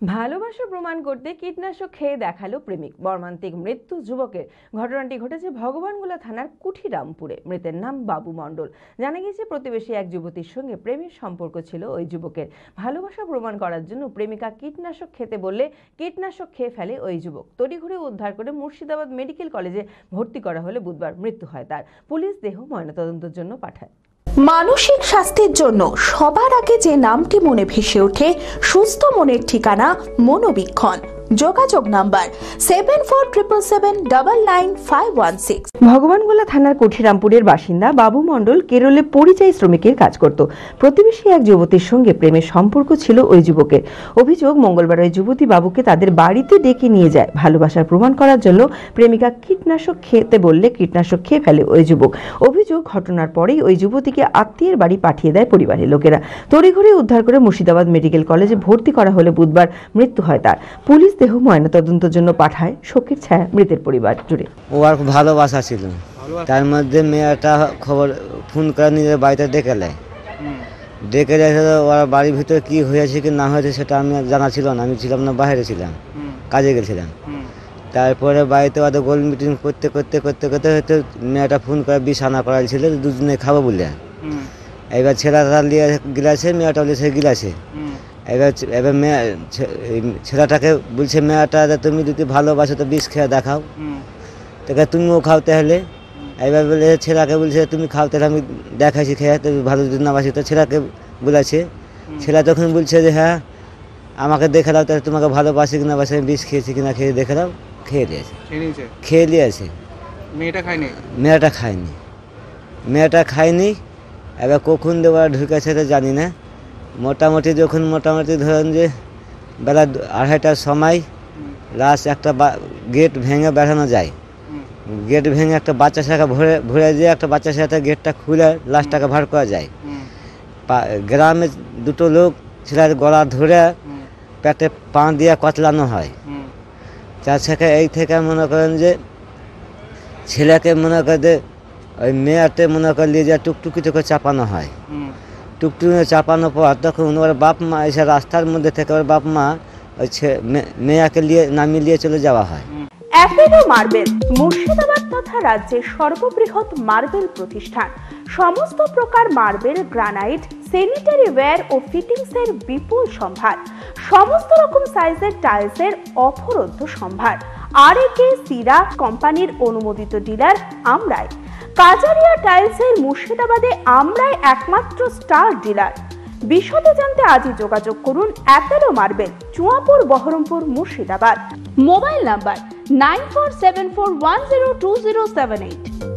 ভালোবাসা প্রমাণ করতে কীটনাশক খেয়ে দেখালো প্রেমিক, মর্মান্তিক মৃত্যু যুবকের। ঘটনাটি ঘটেছে ভগবানগোলা থানার কুঠিরামপুরে। মৃতের নাম বাবু মণ্ডল। জানা গেছে প্রতিবেশী এক যুবতীর সঙ্গে প্রেমের সম্পর্ক ছিল ওই যুবকের। ভালোবাসা প্রমাণ করার জন্য প্রেমিকা কীটনাশক খেতে বললে কীটনাশক খেয়ে ফেলে ওই যুবক। তড়িঘড়ি উদ্ধার করে মুর্শিদাবাদ মেডিকেল কলেজে ভর্তি করা হলে বুধবার মৃত্যু হয় তার। পুলিশ দেহ ময়নাতদন্তের জন্য পাঠায়। মানসিক স্বাস্থ্যের জন্য সবার আগে যে নামটি মনে ভেসে ওঠে, সুস্থ মনের ঠিকানা মনোবীক্ষণ। যোগাযোগ নাম্বার 7477799516। ভগবানগোলা থানার কুঠিরামপুরের বাসিন্দা বাবু মণ্ডল কেরলে পরিযায়ী শ্রমিকের কাজ করত। প্রতিবেশী এক যুবতীর সঙ্গে প্রেমের সম্পর্ক ছিল ওই যুবকের। অভিযোগ, মঙ্গলবার ওই যুবতী বাবুকে তাদের বাড়িতে ডেকে নিয়ে যায়। ভালোবাসার প্রমাণ করার জন্য প্রেমিকা কীটনাশক খেতে বললে কীটনাশক খেয়ে ফেলে ওই যুবক। অভিযোগ, ঘটনার পরেই ওই যুবতীকে আত্মীয়ের বাড়ি পাঠিয়ে দেয় পরিবারের লোকেরা। তড়িঘড়ি উদ্ধার করে মুর্শিদাবাদ মেডিকেল কলেজে ভর্তি করা হলে বুধবার মৃত্যু হয় তার। পুলিশ দেহ ময়নাতদন্তের জন্য পাঠায়। শোকের ছায়া মৃতের পরিবার জুড়ে। ও আর ভালোবাসা ছিল, তার মধ্যে মেয়েটা খবর ফোন করে নিজের বাড়িতে ডেকে নেয়। ডেকে ওরা বাড়ির ভিতরে কি হয়েছে কি না হয়েছে সেটা আমি জানা ছিল না। আমি ছিলাম না, বাইরে ছিলাম, কাজে গেছিলাম। তারপরে বাড়িতে ওদের গোল মিটিং করতে করতে করতে করতে হয়তো মেয়েটা ফোন করে বিছানা করাইছিল দুজনে খাবো বলে। এবার ছেলেটা নিয়ে গিলাছে, মেয়েটা নিয়েছে গিলাছে। এবার ছেলেটাকে বলছে, মেয়েটা তুমি যদি ভালোবাসো তো বিষ খেয়ে দেখাও, তাকে তুমিও খাও তাহলে। এবার বলে ছেলেকে বলছে, তুমি খাও তাহলে আমি দেখাইছি খেয়ে, তো ভালো যদি না বাসি। তো ছেলেকে বলেছে, ছেলে তখন বলছে যে হ্যাঁ আমাকে দেখে দাও, তাহলে তোমাকে ভালোবাসি কিনা বাসি, আমি বিষ খেয়েছি কিনা খেয়ে দেখে দাও। খেয়ে দিয়েছে, খেয়ে নিয়েছে। মেয়েটা খায়নি। এবার কখন দেওয়া ঢুকেছে তো জানি না। মোটামুটি যখন ধরেন যে বেলা 2:30টার সময় লাস্ট একটা গেট ভেঙে বেড়ানো যায়। গেট ভেঙে একটা বাচ্চা শাখা ভরে দিয়ে একটা বাচ্চা সাথে গেটটা খুলে লাশটাকে ভার করা যায়। গ্রামে দুটো লোক ছেলের গলা ধরে পেটে পা দিয়ে কতলানো হয়। চার শাখা এই থেকে মনে করেন যে ছেলেকে মনে করে ওই মেয়েতে মনে করে নিয়ে যায় টুকটুকিতে করে চাপানো হয়। টুকটুকি চাপানোর পর তখন ওর বাপ মা এসে রাস্তার মধ্যে থেকে ওর বাপ মা ওই মেয়াকে নামিয়ে নিয়ে চলে যাওয়া হয়। অ্যাপেলো মার্বেল মুর্শিদাবাদ তথা রাজ্যের সর্ববৃহৎ মার্বেল প্রতিষ্ঠান। সমস্ত প্রকার মার্বেল, গ্রানাইট, স্যানিটারি ওয়্যার ও ফিটিংসের বিপুল সম্ভার। সমস্ত রকম সাইজের টাইলসের অফুরন্ত সম্ভার। আর.এ.কে সিরা কোম্পানির অনুমোদিত ডিলার আমরাই। কাজারিয়া টাইলসের মুর্শিদাবাদে আমরাই একমাত্র স্টার ডিলার। বিশদে জানতে আজই যোগাযোগ করুন Apollo marble, Chuapur, Baharampur, Murshidabad. Mobile number 9474102078।